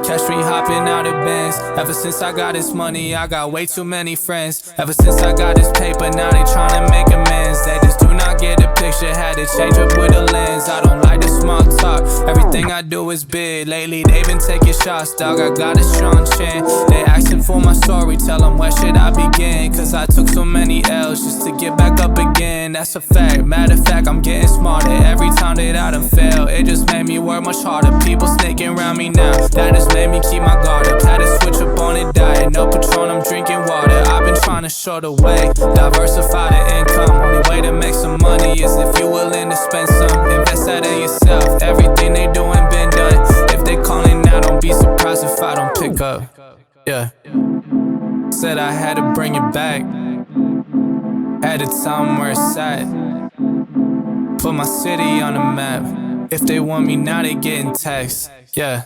Catch me hopping out of Benz. Ever since I got this money, I got way too many friends. Ever since I got this paper, now they tryna make amends. They just do not get the picture, had to change up with a lens. I don't like the small talk, everything I do is big. Lately they been taking shots, dog, I got a strong chin. They asking for my story, tell them where should I begin. Cause I took so many L's just to get back up again. That's a fact, matter of fact, I'm getting smarter every time that I done fail. It just made me work much harder, people snaking around me now. That just made me keep my guard up, had to switch up on a diet. No Patron, I'm drinking water, I've been trying to show the way. Diversify the income, only way to make some money is if you're willing to spend some. Invest that in yourself, everything they doing been done. If they calling now, don't be surprised if I don't pick up. Yeah, said I had to bring it back, had to tell them where it's at, put my city on the map. If they want me now, they getting texts. Yeah,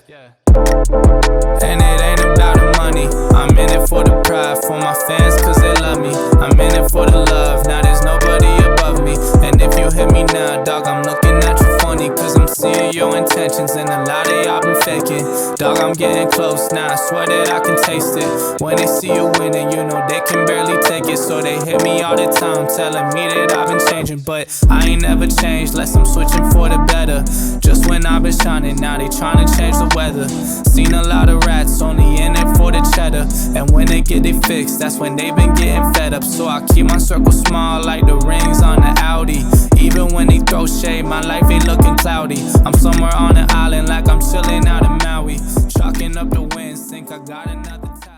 and it ain't about the money, I'm in it for the pride, for my fans cause they love me. I'm in it for the love, now there's nobody above me. And if you hit me now, dog, I'm looking at you funny, cause I'm seeing your intentions and a lot of y'all been faking. Dog, I'm getting close now, I swear that I can taste it. When they see you winning, you know they can barely take it. So they hit me all the time, telling me that I've been changing. But I ain't never changed, less I'm switching for the better. Just when I've been shining, now they trying to change the weather. Seen a lot of rats, only in it for the cheddar. And when they get it fixed, that's when they been getting fed up. So I keep my circle small like the rings on the Audi. Even when they throw shade, my life ain't looking cloudy. I'm somewhere on an island like I'm chilling out in Maui. Chalking up the winds, think I got another time.